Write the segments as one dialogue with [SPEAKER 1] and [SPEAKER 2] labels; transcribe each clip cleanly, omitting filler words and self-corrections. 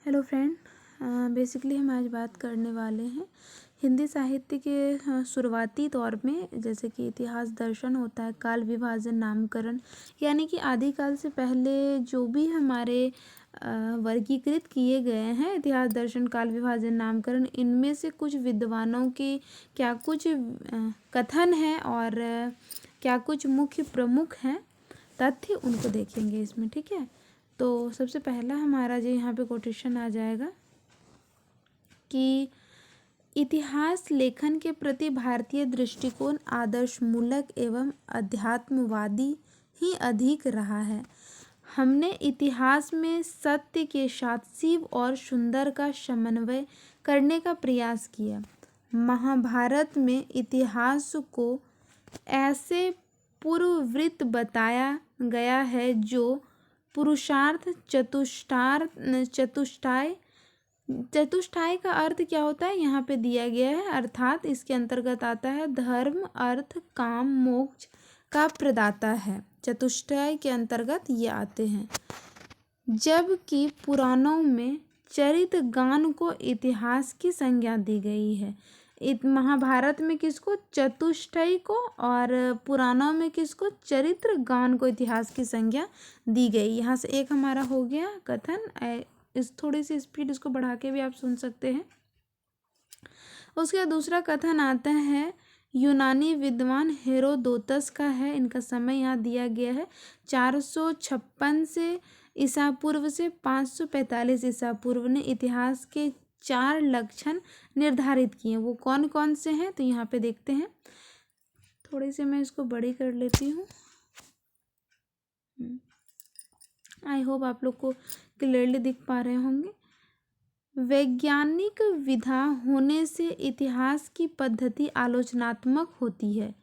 [SPEAKER 1] Hello friend. Basically हम आज बात करने वाले हैं हिंदी साहित्य के शुरुआती दौर में, जैसे कि इतिहास दर्शन होता है, काल विभाजन, नामकरण, यानी कि आदिकाल से पहले जो भी हमारे वर्गीकृत किए गए हैं इतिहास दर्शन, काल विभाजन, नामकरण, इनमें से कुछ विद्वानों की क्या कुछ कथन है और क्या कुछ मुख्य प्रमुख हैं तथ्य, उनको देखेंगे इसमें। ठीक है, तो सबसे पहला हमारा जो यहाँ पे कोटेशन आ जाएगा कि इतिहास लेखन के प्रति भारतीय दृष्टिकोण आदर्शमूलक एवं अध्यात्मवादी ही अधिक रहा है। हमने इतिहास में सत्य के साथ शिव और सुंदर का समन्वय करने का प्रयास किया। महाभारत में इतिहास को ऐसे पूर्ववृत्त बताया गया है जो पुरुषार्थ चतुष्टाय का अर्थ क्या होता है यहाँ पे दिया गया है, अर्थात इसके अंतर्गत आता है धर्म, अर्थ, काम, मोक्ष का प्रदाता है। चतुष्टाय के अंतर्गत ये आते हैं। जबकि पुराणों में चरित्र गान को इतिहास की संज्ञा दी गई है। महाभारत में किसको? चतुष्टय को, और पुराणों में किसको? चरित्र गान को इतिहास की संज्ञा दी गई। यहाँ से एक हमारा हो गया कथन। इस थोड़ी सी स्पीड इसको बढ़ा के भी आप सुन सकते हैं। उसके बाद दूसरा कथन आता है यूनानी विद्वान हेरोदोतस का है। इनका समय यहाँ दिया गया है 456 से ईसा पूर्व से 545 ईसा पूर्व ने इतिहास के 4 लक्षण निर्धारित किए। वो कौन कौन से हैं तो यहाँ पे देखते हैं। थोड़ी सी मैं इसको बड़ी कर लेती हूँ। आई होप आप लोग को क्लियरली दिख पा रहे होंगे। वैज्ञानिक विधा होने से इतिहास की पद्धति आलोचनात्मक होती है।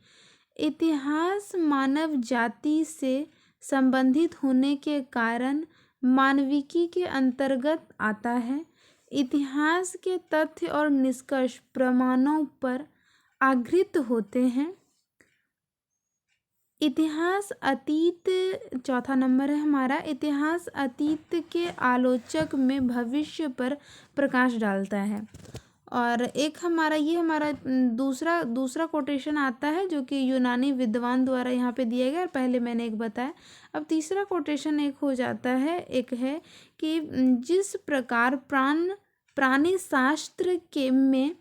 [SPEAKER 1] इतिहास मानव जाति से संबंधित होने के कारण मानविकी के अंतर्गत आता है। इतिहास के तथ्य और निष्कर्ष प्रमाणों पर आधारित होते हैं। इतिहास अतीत, चौथा नंबर है हमारा, इतिहास अतीत के आलोचक में भविष्य पर प्रकाश डालता है। और एक हमारा ये हमारा दूसरा कोटेशन आता है जो कि यूनानी विद्वान द्वारा यहाँ पे दिया गया, और पहले मैंने एक बताया। अब तीसरा कोटेशन एक हो जाता है, एक है कि जिस प्रकार प्राणी शास्त्र के में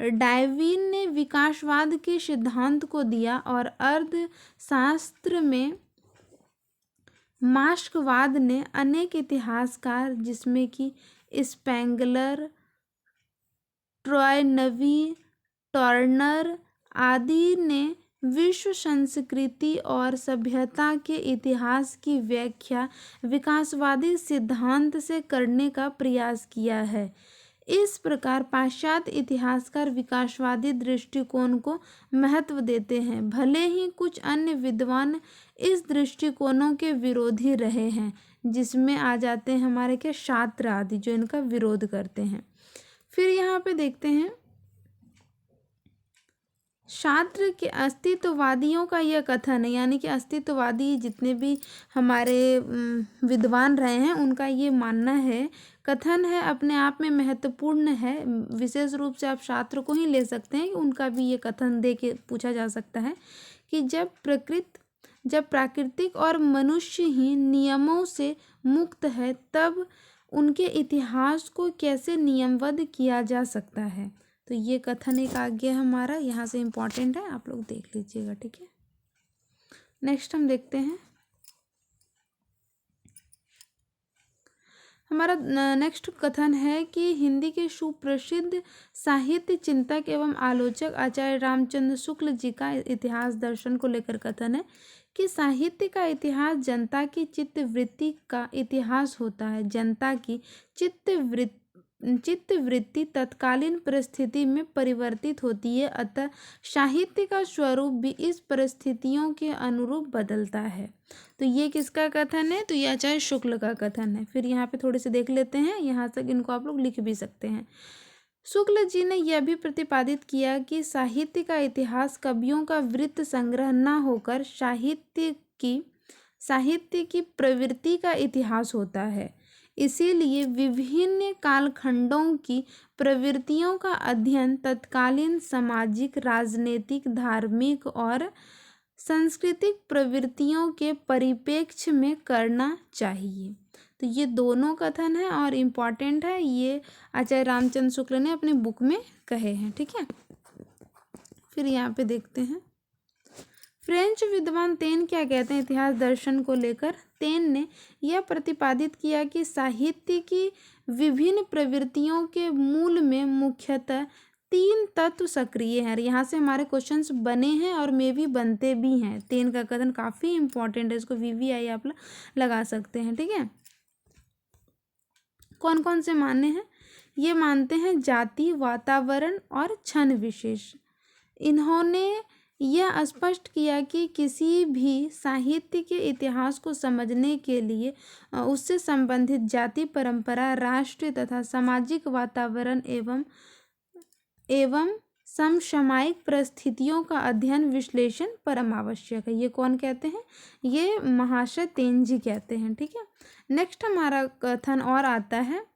[SPEAKER 1] डार्विन ने विकासवाद के सिद्धांत को दिया और अर्थशास्त्र में मार्क्सवाद ने अनेक इतिहासकार जिसमें कि स्पेंगलर, ट्रॉयनवी, टर्नर आदि ने विश्व संस्कृति और सभ्यता के इतिहास की व्याख्या विकासवादी सिद्धांत से करने का प्रयास किया है। इस प्रकार पाश्चात्य इतिहासकार विकासवादी दृष्टिकोण को महत्व देते हैं, भले ही कुछ अन्य विद्वान इस दृष्टिकोणों के विरोधी रहे हैं, जिसमें आ जाते हैं हमारे के शास्त्र आदि जो इनका विरोध करते हैं। फिर यहाँ पे देखते हैं शास्त्र के अस्तित्ववादियों का यह कथन है, यानी कि अस्तित्ववादी जितने भी हमारे विद्वान रहे हैं उनका ये मानना है, कथन है, अपने आप में महत्वपूर्ण है। विशेष रूप से आप शास्त्र को ही ले सकते हैं कि उनका भी ये कथन दे के पूछा जा सकता है कि जब प्राकृतिक और मनुष्य ही नियमों से मुक्त है तब उनके इतिहास को कैसे नियमबद्ध किया जा सकता है। तो ये कथन एक आ गया हमारा, यहाँ से इम्पॉर्टेंट है, आप लोग देख लीजिएगा। ठीक है, नेक्स्ट हम देखते हैं हमारा नेक्स्ट कथन है कि हिंदी के सुप्रसिद्ध साहित्य चिंतक एवं आलोचक आचार्य रामचंद्र शुक्ल जी का इतिहास दर्शन को लेकर कथन है कि साहित्य का इतिहास जनता की चित्तवृत्ति का इतिहास होता है। जनता की चित्तवृत्ति तत्कालीन परिस्थिति में परिवर्तित होती है, अतः साहित्य का स्वरूप भी इस परिस्थितियों के अनुरूप बदलता है। तो ये किसका कथन है? तो ये आचार्य शुक्ल का कथन है। फिर यहाँ पे थोड़े से देख लेते हैं, यहाँ तक इनको आप लोग लिख भी सकते हैं। शुक्ल जी ने यह भी प्रतिपादित किया कि साहित्य का इतिहास कवियों का वृत्त संग्रह न होकर साहित्य की प्रवृत्ति का इतिहास होता है। इसीलिए विभिन्न कालखंडों की प्रवृत्तियों का अध्ययन तत्कालीन सामाजिक, राजनीतिक, धार्मिक और सांस्कृतिक प्रवृत्तियों के परिप्रेक्ष्य में करना चाहिए। तो ये दोनों कथन है और इम्पॉर्टेंट है, ये आचार्य रामचंद्र शुक्ल ने अपने बुक में कहे हैं। ठीक है, फिर यहाँ पे देखते हैं फ्रेंच विद्वान तेन क्या कहते हैं इतिहास दर्शन को लेकर। तेन ने यह प्रतिपादित किया कि साहित्य की विभिन्न प्रवृत्तियों के मूल में मुख्यतः 3 तत्व सक्रिय हैं। यहाँ से हमारे क्वेश्चंस बने हैं और मे भी बनते भी हैं। तेन का कथन काफ़ी इंपॉर्टेंट है, इसको VVI आप लगा सकते हैं। ठीक है, कौन कौन से माने हैं? ये मानते हैं जाति, वातावरण और क्षण विशेष। इन्होंने यह स्पष्ट किया कि किसी भी साहित्य के इतिहास को समझने के लिए उससे संबंधित जाति, परंपरा, राष्ट्रीय तथा सामाजिक वातावरण एवं समसामयिक परिस्थितियों का अध्ययन, विश्लेषण परम आवश्यक है। ये कौन कहते हैं? ये महाशय तेन जी कहते हैं। ठीक है, नेक्स्ट हमारा कथन और आता है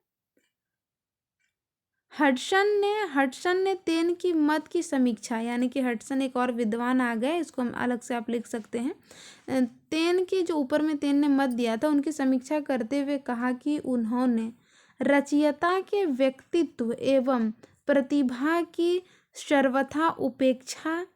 [SPEAKER 1] हडसन ने तेन की मत की समीक्षा, यानी कि हडसन एक और विद्वान आ गए, इसको हम अलग से आप लिख सकते हैं। तेन की जो ऊपर में तेन ने मत दिया था उनकी समीक्षा करते हुए कहा कि उन्होंने रचयिता के व्यक्तित्व एवं प्रतिभा की सर्वथा उपेक्षा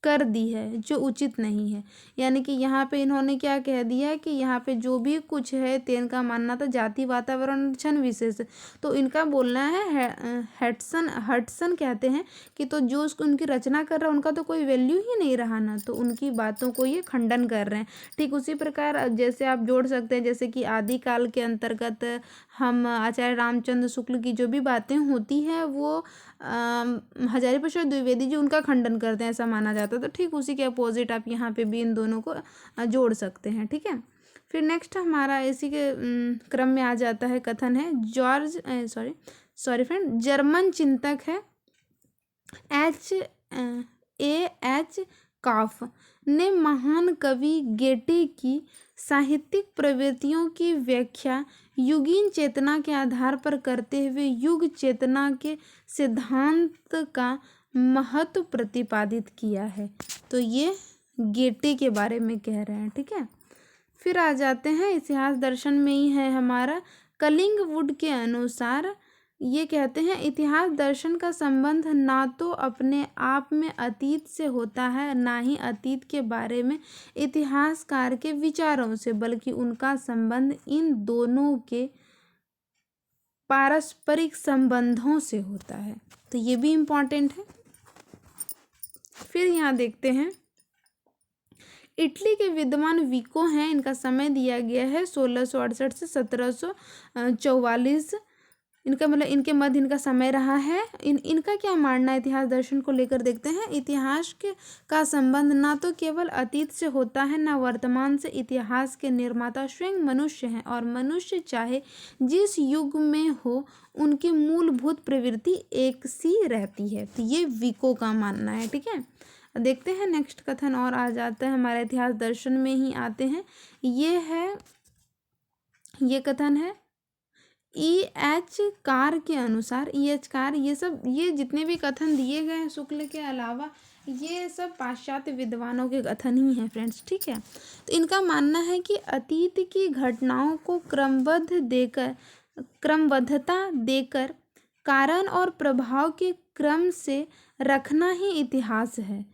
[SPEAKER 1] कर दी है, जो उचित नहीं है। यानी कि यहाँ पे इन्होंने क्या कह दिया कि यहाँ पे जो भी कुछ है, तेन का मानना था जाति, वातावरण, क्षण विशेष, तो इनका बोलना है हडसन कहते हैं कि तो जो उसको उनकी रचना कर रहा है उनका तो कोई वैल्यू ही नहीं रहा ना, तो उनकी बातों को ये खंडन कर रहे हैं। ठीक उसी प्रकार जैसे आप जोड़ सकते हैं, जैसे कि आदिकाल के अंतर्गत हम आचार्य रामचंद्र शुक्ल की जो भी बातें होती हैं वो हजारी प्रसाद द्विवेदी जी उनका खंडन करते हैं, ऐसा माना जाता है। तो ठीक उसी के अपोजिट आप यहाँ पे भी इन दोनों को जोड़ सकते हैं। ठीक है, फिर नेक्स्ट हमारा इसी के क्रम में आ जाता है कथन है जर्मन चिंतक है H. काफ ने महान कवि गेटे की साहित्यिक प्रवृत्तियों की व्याख्या युगीन चेतना के आधार पर करते हुए युग चेतना के सिद्धांत का महत्व प्रतिपादित किया है। तो ये गेटे के बारे में कह रहे हैं। ठीक है, फिर आ जाते हैं इतिहास दर्शन में ही है हमारा कलिंगवुड के अनुसार ये कहते हैं इतिहास दर्शन का संबंध ना तो अपने आप में अतीत से होता है, ना ही अतीत के बारे में इतिहासकार के विचारों से, बल्कि उनका संबंध इन दोनों के पारस्परिक संबंधों से होता है। तो ये भी इम्पॉर्टेंट है। फिर यहाँ देखते हैं इटली के विद्वान विको हैं, इनका समय दिया गया है 1668 से 1744। इनका मतलब इनके मध्य इनका समय रहा है। इनका क्या मानना है इतिहास दर्शन को लेकर देखते हैं। इतिहास का संबंध ना तो केवल अतीत से होता है, ना वर्तमान से। इतिहास के निर्माता स्वयं मनुष्य हैं और मनुष्य चाहे जिस युग में हो उनकी मूलभूत प्रवृत्ति एक सी रहती है। तो ये विको का मानना है। ठीक है, देखते हैं नेक्स्ट कथन और आ जाता है हमारे इतिहास दर्शन में ही आते हैं। ये कथन है E.H. कार के अनुसार। E.H. कार ये जितने भी कथन दिए गए हैं शुक्ल के अलावा ये सब पाश्चात्य विद्वानों के कथन ही हैं फ्रेंड्स। ठीक है, तो इनका मानना है कि अतीत की घटनाओं को क्रमबद्धता देकर कारण और प्रभाव के क्रम से रखना ही इतिहास है।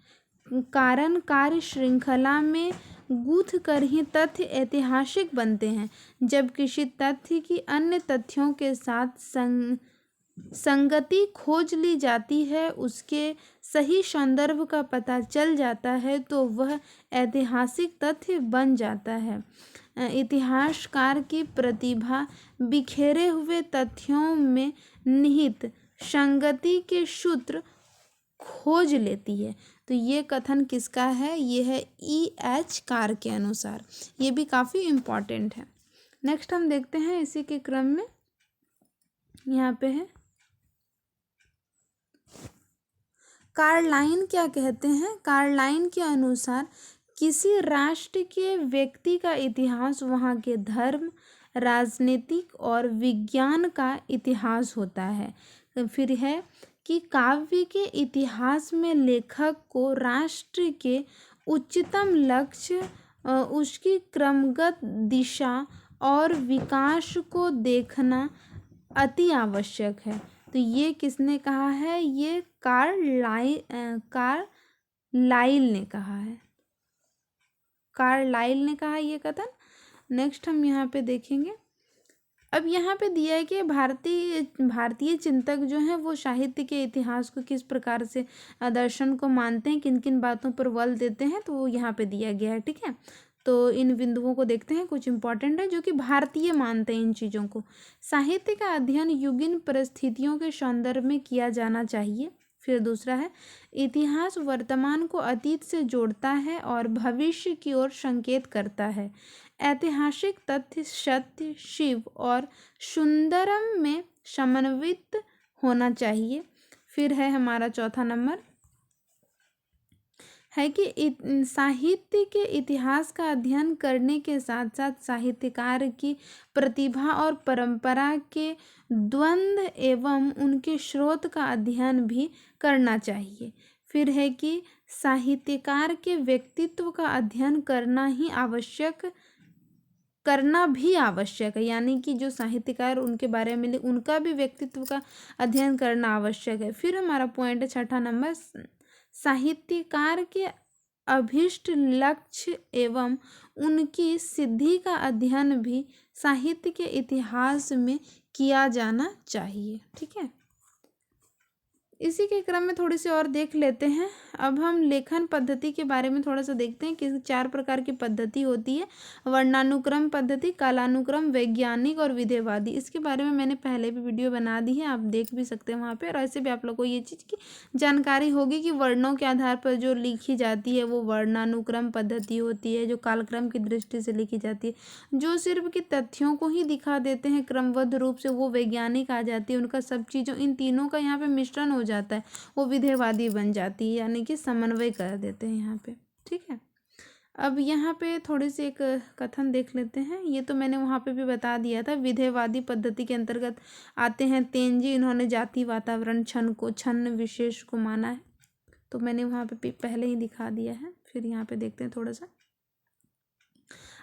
[SPEAKER 1] कारण कार्य श्रृंखला में गूंथ कर ही तथ्य ऐतिहासिक बनते हैं। जब किसी तथ्य की अन्य तथ्यों के साथ संगति खोज ली जाती है, उसके सही संदर्भ का पता चल जाता है, तो वह ऐतिहासिक तथ्य बन जाता है। इतिहासकार की प्रतिभा बिखेरे हुए तथ्यों में निहित संगति के सूत्र खोज लेती है। तो ये कथन किसका है? ये है E.H. कार के अनुसार। ये भी काफ़ी इम्पॉर्टेंट है। नेक्स्ट हम देखते हैं इसी के क्रम में, यहाँ पे है कार्लाइन क्या कहते हैं। कार्लाइन के अनुसार किसी राष्ट्र के व्यक्ति का इतिहास वहाँ के धर्म, राजनीतिक और विज्ञान का इतिहास होता है। फिर है कि काव्य के इतिहास में लेखक को राष्ट्र के उच्चतम लक्ष्य, उसकी क्रमगत दिशा और विकास को देखना अति आवश्यक है। तो ये किसने कहा है? ये कार्लाइल ने कहा है। कार्लाइल ने कहा ये कथन। नेक्स्ट हम यहाँ पे देखेंगे। अब यहाँ पे दिया है कि भारतीय चिंतक जो हैं वो साहित्य के इतिहास को किस प्रकार से दर्शन को मानते हैं, किन किन बातों पर बल देते हैं, तो वो यहाँ पे दिया गया है। ठीक है, तो इन बिंदुओं को देखते हैं। कुछ इंपॉर्टेंट है जो कि भारतीय मानते हैं इन चीज़ों को। साहित्य का अध्ययन युगीन परिस्थितियों के संदर्भ में किया जाना चाहिए। फिर दूसरा है, इतिहास वर्तमान को अतीत से जोड़ता है और भविष्य की ओर संकेत करता है। ऐतिहासिक तथ्य सत्य, शिव और सुंदरम में समन्वित होना चाहिए। फिर है हमारा चौथा नंबर है कि साहित्य के इतिहास का अध्ययन करने के साथ साथ साहित्यकार की प्रतिभा और परंपरा के द्वंद्व एवं उनके स्रोत का अध्ययन भी करना चाहिए। फिर है कि साहित्यकार के व्यक्तित्व का अध्ययन करना भी आवश्यक है, यानी कि जो साहित्यकार उनके बारे में उनका भी व्यक्तित्व का अध्ययन करना आवश्यक है। फिर हमारा पॉइंट है छठा नंबर, साहित्यकार के अभिष्ट लक्ष्य एवं उनकी सिद्धि का अध्ययन भी साहित्य के इतिहास में किया जाना चाहिए। ठीक है, इसी के क्रम में थोड़ी सी और देख लेते हैं। अब हम लेखन पद्धति के बारे में थोड़ा सा देखते हैं कि 4 प्रकार की पद्धति होती है। वर्णानुक्रम पद्धति, कालानुक्रम, वैज्ञानिक और विधेयवादी। इसके बारे में मैंने पहले भी वीडियो बना दी है, आप देख भी सकते हैं वहाँ पे। और ऐसे भी आप लोग को ये चीज़ की जानकारी होगी कि वर्णों के आधार पर जो लिखी जाती है वो वर्णानुक्रम पद्धति होती है, जो कालक्रम की दृष्टि से लिखी जाती है। जो सिर्फ कि तथ्यों को ही दिखा देते हैं क्रमबद्ध रूप से, वो वैज्ञानिक आ जाती है। उनका सब चीज़ों, इन तीनों का यहाँ पे मिश्रण हो जाता है, वो विधेयवादी बन जाती है, यानी कि समन्वय कर देते हैं यहाँ पे। ठीक है, अब यहाँ पे थोड़ी सी एक कथन देख लेते हैं। ये तो मैंने वहाँ पे भी बता दिया था। विधेयवादी पद्धति के अंतर्गत आते हैं तेनजी, इन्होंने जाति वातावरण छन्न विशेष को माना है, तो मैंने वहाँ पे पहले ही दिखा दिया है। फिर यहाँ पे देखते हैं थोड़ा सा।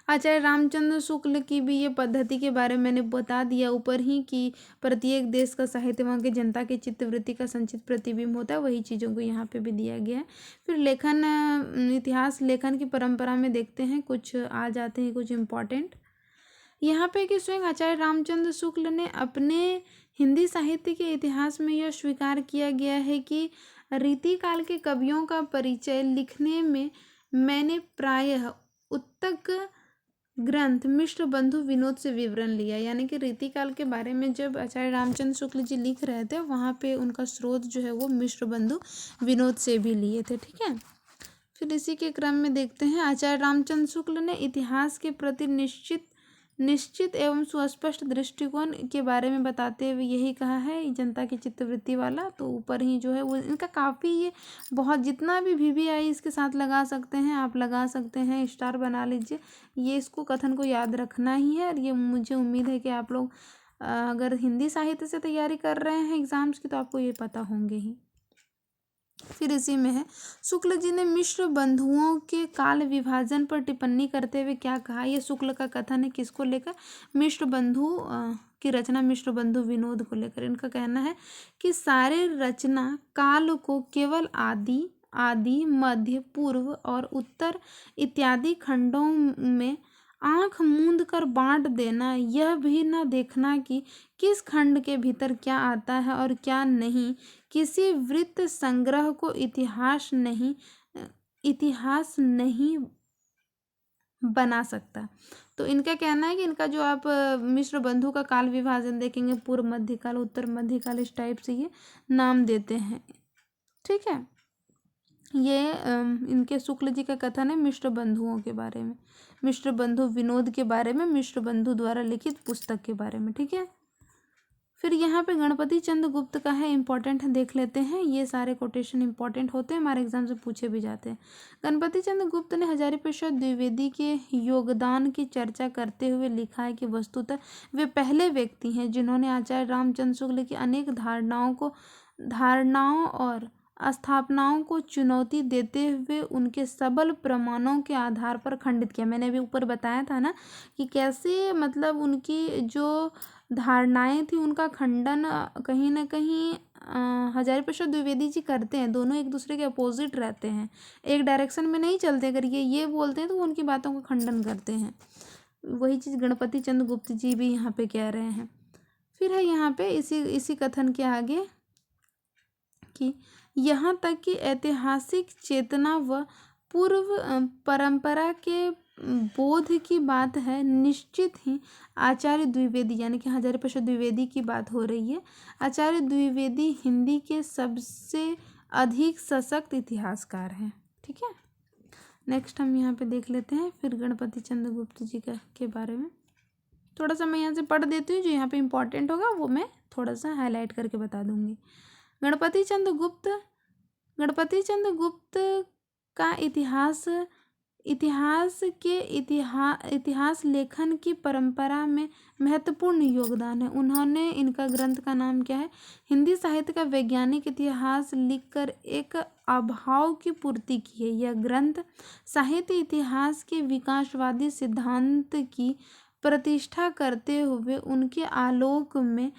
[SPEAKER 1] आचार्य रामचंद्र शुक्ल की भी ये पद्धति के बारे में मैंने बता दिया ऊपर ही कि प्रत्येक देश का साहित्य वहाँ की जनता की चित्तवृत्ति का संचित प्रतिबिंब होता है, वही चीज़ों को यहाँ पे भी दिया गया है। फिर लेखन, इतिहास लेखन की परंपरा में देखते हैं, कुछ आ जाते हैं कुछ इम्पॉर्टेंट यहाँ पे कि स्वयं आचार्य रामचंद्र शुक्ल ने अपने हिंदी साहित्य के इतिहास में यह स्वीकार किया गया है कि रीतिकाल के कवियों का परिचय लिखने में मैंने प्रायः उत्तक ग्रंथ मिश्र बंधु विनोद से विवरण लिया। यानी कि रीतिकाल के बारे में जब आचार्य रामचंद्र शुक्ल जी लिख रहे थे, वहाँ पे उनका स्रोत जो है वो मिश्र बंधु विनोद से भी लिए थे। ठीक है, फिर इसी के क्रम में देखते हैं, आचार्य रामचंद्र शुक्ल ने इतिहास के प्रति निश्चित एवं सुस्पष्ट दृष्टिकोण के बारे में बताते हुए यही कहा है, जनता की चित्तवृत्ति वाला। तो ऊपर ही जो है वो इनका काफ़ी, ये बहुत, जितना भी VVI इसके साथ लगा सकते हैं आप, लगा सकते हैं, स्टार बना लीजिए। ये इसको कथन को याद रखना ही है। और ये मुझे उम्मीद है कि आप लोग अगर हिंदी साहित्य से तैयारी कर रहे हैं एग्ज़ाम्स की, तो आपको ये पता होंगे ही। फिर इसी में है, शुक्ल जी ने मिश्र बंधुओं के काल विभाजन पर टिप्पणी करते हुए क्या कहा। ये शुक्ल का कथन है, किसको लेकर? मिश्र बंधु की रचना मिश्र बंधु विनोद को लेकर। इनका कहना है कि सारे रचना काल को केवल आदि, मध्य, पूर्व और उत्तर इत्यादि खंडों में आंख मूंद कर बांट देना, यह भी न देखना कि किस खंड के भीतर क्या आता है और क्या नहीं, किसी वृत्त संग्रह को इतिहास नहीं बना सकता। तो इनका कहना है कि इनका जो आप मिश्र बंधु का काल विभाजन देखेंगे, पूर्व मध्यकाल, उत्तर मध्यकाल, इस टाइप से ये नाम देते हैं। ठीक है, ये इनके शुक्ल जी का कथन है मिश्र बंधुओं के बारे में, मिश्र बंधु विनोद के बारे में, मिश्र बंधु द्वारा लिखित पुस्तक के बारे में। ठीक है, फिर यहाँ पे गणपति चंद्र गुप्त का है, इंपॉर्टेंट है, देख लेते हैं। ये सारे कोटेशन इंपॉर्टेंट होते हैं, हमारे एग्जाम से पूछे भी जाते हैं। गणपति चंद्र गुप्त ने हजारी प्रसाद द्विवेदी के योगदान की चर्चा करते हुए लिखा है कि वस्तुतः वे पहले व्यक्ति हैं जिन्होंने आचार्य रामचंद्र शुक्ल की अनेक धारणाओं और स्थापनाओं को चुनौती देते हुए उनके सबल प्रमाणों के आधार पर खंडित किया। मैंने अभी ऊपर बताया था ना कि कैसे मतलब उनकी जो धारणाएं थी उनका खंडन कहीं ना कहीं हजारी प्रसाद द्विवेदी जी करते हैं। दोनों एक दूसरे के अपोजिट रहते हैं, एक डायरेक्शन में नहीं चलते। अगर ये बोलते हैं तो वो उनकी बातों का खंडन करते हैं। वही चीज़ गणपति चंद्र गुप्त जी भी यहाँ पे कह रहे हैं। फिर है यहाँ पे इसी कथन के आगे कि यहाँ तक कि ऐतिहासिक चेतना व पूर्व परंपरा के बोध की बात है, निश्चित ही आचार्य द्विवेदी यानी कि हजारी प्रसाद द्विवेदी की बात हो रही है। आचार्य द्विवेदी हिंदी के सबसे अधिक सशक्त इतिहासकार हैं। ठीक है, नेक्स्ट हम यहाँ पे देख लेते हैं फिर गणपति चंद्र गुप्त जी के बारे में। थोड़ा सा मैं यहाँ से पढ़ देती हूँ, जो यहाँ पे इम्पोर्टेंट होगा वो मैं थोड़ा सा हाईलाइट करके बता दूंगी। गणपति चंद्र गुप्त का इतिहास लेखन की परंपरा में महत्वपूर्ण योगदान है। उन्होंने, इनका ग्रंथ का नाम क्या है, हिंदी साहित्य का वैज्ञानिक इतिहास लिखकर एक अभाव की पूर्ति की है। यह ग्रंथ साहित्य इतिहास के विकासवादी सिद्धांत की प्रतिष्ठा करते हुए उनके आलोक में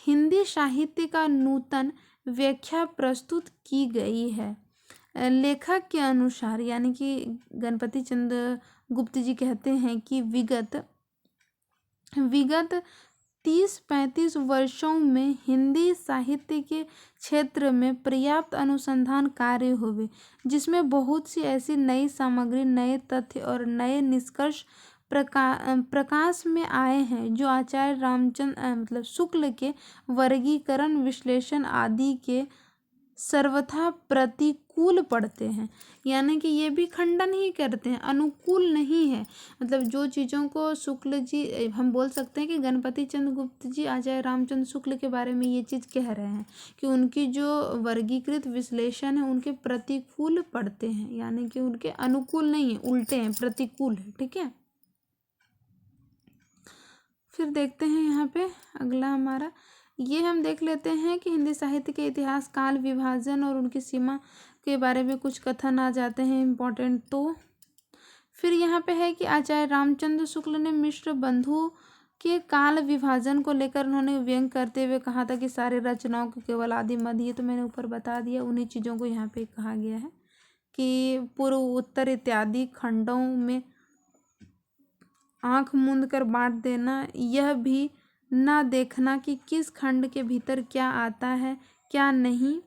[SPEAKER 1] हिंदी साहित्य का नूतन व्याख्या प्रस्तुत की गई है। लेखक के अनुसार यानी कि गणपति चंद्र गुप्त जी कहते हैं कि विगत 30-35 वर्षों में हिंदी साहित्य के क्षेत्र में पर्याप्त अनुसंधान कार्य हुए, जिसमें बहुत सी ऐसी नई सामग्री, नए तथ्य और नए निष्कर्ष प्रकाश में आए हैं जो आचार्य रामचंद्र शुक्ल के वर्गीकरण, विश्लेषण आदि के सर्वथा प्रतिकूल पड़ते हैं। यानी कि ये भी खंडन ही करते हैं, अनुकूल नहीं है। मतलब जो चीज़ों को शुक्ल जी, हम बोल सकते हैं कि गणपति चंद्र गुप्त जी आचार्य रामचंद्र शुक्ल के बारे में ये चीज़ कह रहे हैं कि उनकी जो वर्गीकृत विश्लेषण है उनके प्रतिकूल पड़ते हैं, यानी कि उनके अनुकूल नहीं है, उल्टे हैं, प्रतिकूल है। ठीक है, फिर देखते हैं यहाँ पे अगला हमारा, ये हम देख लेते हैं कि हिंदी साहित्य के इतिहास, काल विभाजन और उनकी सीमा के बारे में कुछ कथन आ जाते हैं इम्पोर्टेंट। तो फिर यहाँ पे है कि आचार्य रामचंद्र शुक्ल ने मिश्र बंधु के काल विभाजन को लेकर उन्होंने व्यंग करते हुए कहा था कि सारे रचनाओं को केवल आदि मध्य, ये तो मैंने ऊपर बता दिया। उन्हीं चीज़ों को यहाँ पे कहा गया है कि पूर्व उत्तर इत्यादि खंडों में आंख मूंद कर बांट देना, यह भी न देखना कि किस खंड के भीतर क्या आता है क्या नहीं,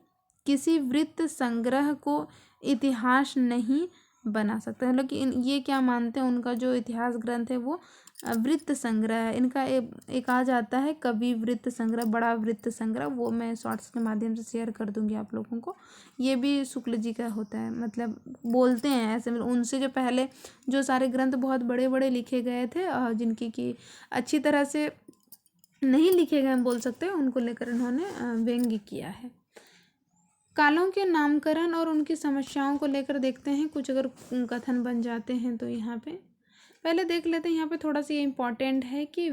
[SPEAKER 1] किसी वृत्त संग्रह को इतिहास नहीं बना सकता। मतलब कि ये क्या मानते हैं, उनका जो इतिहास ग्रंथ है वो वृत्त संग्रह है। इनका एक आ जाता है कवि वृत्त संग्रह, बड़ा वृत्त संग्रह, वो मैं शॉर्ट्स के माध्यम से शेयर कर दूंगी आप लोगों को। ये भी शुक्ल जी का होता है, मतलब बोलते हैं ऐसे। मतलब उनसे जो पहले जो सारे ग्रंथ बहुत बड़े बड़े लिखे गए थे, जिनकी कि अच्छी तरह से नहीं लिखे गए हम बोल सकते हैं, उनको लेकर इन्होंने व्यंग्य किया है। कालों के नामकरण और उनकी समस्याओं को लेकर देखते हैं, कुछ अगर कथन बन जाते हैं तो यहाँ पे पहले देख लेते हैं। यहाँ पे थोड़ा सा ये इम्पोर्टेंट है कि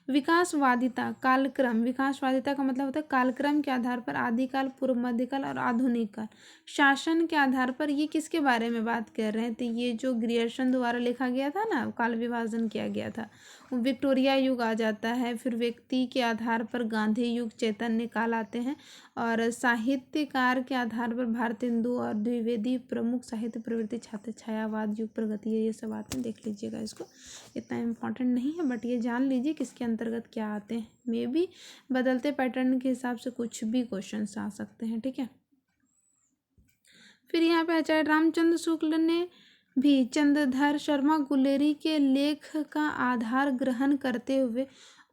[SPEAKER 1] विकासवादिता कालक्रम, विकासवादिता का मतलब होता है कालक्रम के आधार पर आदिकाल, पूर्व मध्यकाल और आधुनिक काल, शासन के आधार पर। ये किसके बारे में बात कर रहे हैं, तो ये जो ग्रियर्सन द्वारा लिखा गया था ना, काल विभाजन किया गया था, विक्टोरिया युग आ जाता है। फिर व्यक्ति के आधार पर गांधी युग, चैतन्य काल आते हैं, और साहित्यकार के आधार पर भारतेंदु और द्विवेदी प्रमुख साहित्य प्रवृत्ति, छात्र छायावाद युग, प्रगति, ये सब आते हैं। देख लीजिएगा, इसको इतना इम्पोर्टेंट नहीं है, बट ये जान लीजिए किसके अंतर्गत क्या आते हैं। मे भी बदलते पैटर्न के हिसाब से कुछ भी क्वेश्चंस आ सकते हैं। ठीक है, फिर यहाँ पे आचार्य रामचंद्र शुक्ल ने भी चंद्रधर शर्मा गुलेरी के लेख का आधार ग्रहण करते हुए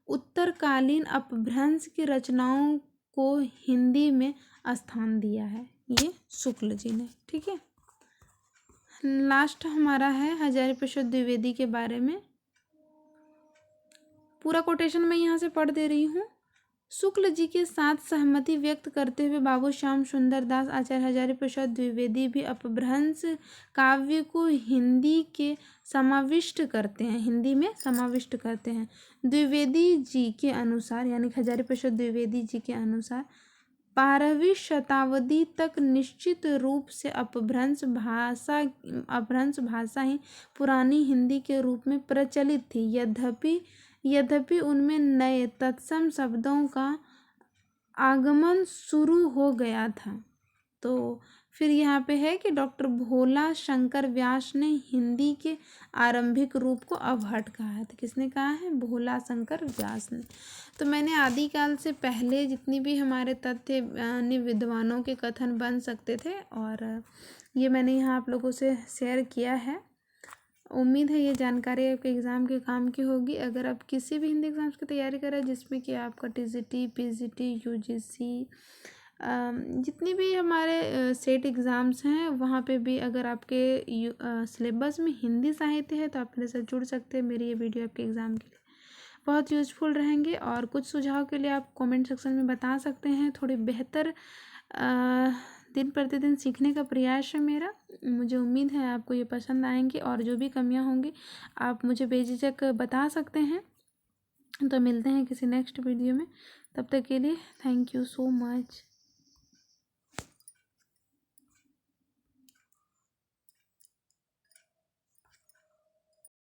[SPEAKER 1] उत्तरकालीन अपभ्रंश की रचनाओं को हिंदी में स्थान दिया है, ये शुक्ल जी ने। ठीक है, लास्ट हमारा है हजारी प्रसाद द्विवेदी के बारे में। पूरा कोटेशन मैं यहाँ से पढ़ दे रही हूँ। शुक्ल जी के साथ सहमति व्यक्त करते हुए बाबू श्याम सुंदर दास, आचार्य हजारी प्रसाद द्विवेदी भी अपभ्रंश काव्य को हिंदी के समाविष्ट करते हैं, हिंदी में समाविष्ट करते हैं। द्विवेदी जी के अनुसार, यानी हजारी प्रसाद द्विवेदी जी के अनुसार 12वीं शताब्दी तक निश्चित रूप से अपभ्रंश भाषा ही पुरानी हिंदी के रूप में प्रचलित थी। यद्यपि उनमें नए तत्सम शब्दों का आगमन शुरू हो गया था। तो फिर यहाँ पे है कि डॉक्टर भोला शंकर व्यास ने हिंदी के आरंभिक रूप को अवहट कहा है। तो किसने कहा है? भोला शंकर व्यास ने। तो मैंने आदिकाल से पहले जितनी भी हमारे तथ्य यानी विद्वानों के कथन बन सकते थे, और ये मैंने यहाँ आप लोगों से शेयर किया है। उम्मीद है ये जानकारी आपके एग्ज़ाम के काम की होगी। अगर आप किसी भी हिंदी एग्ज़ाम्स की तैयारी कर रहे हैं जिसमें कि आपका टीजीटी, पीजीटी, यूजीसी, जितनी भी हमारे सेट एग्ज़ाम्स हैं, वहाँ पे भी अगर आपके सिलेबस में हिंदी साहित्य है तो आप मेरे साथ जुड़ सकते हैं। मेरी ये वीडियो आपके एग्ज़ाम के लिए बहुत यूज़फुल रहेंगे, और कुछ सुझाव के लिए आप कमेंट सेक्शन में बता सकते हैं। थोड़ी बेहतर दिन प्रतिदिन सीखने का प्रयास है मेरा। मुझे उम्मीद है आपको ये पसंद आएंगे, और जो भी कमियां होंगी आप मुझे बेझिझक बता सकते हैं। तो मिलते हैं किसी नेक्स्ट वीडियो में, तब तक के लिए थैंक यू सो मच।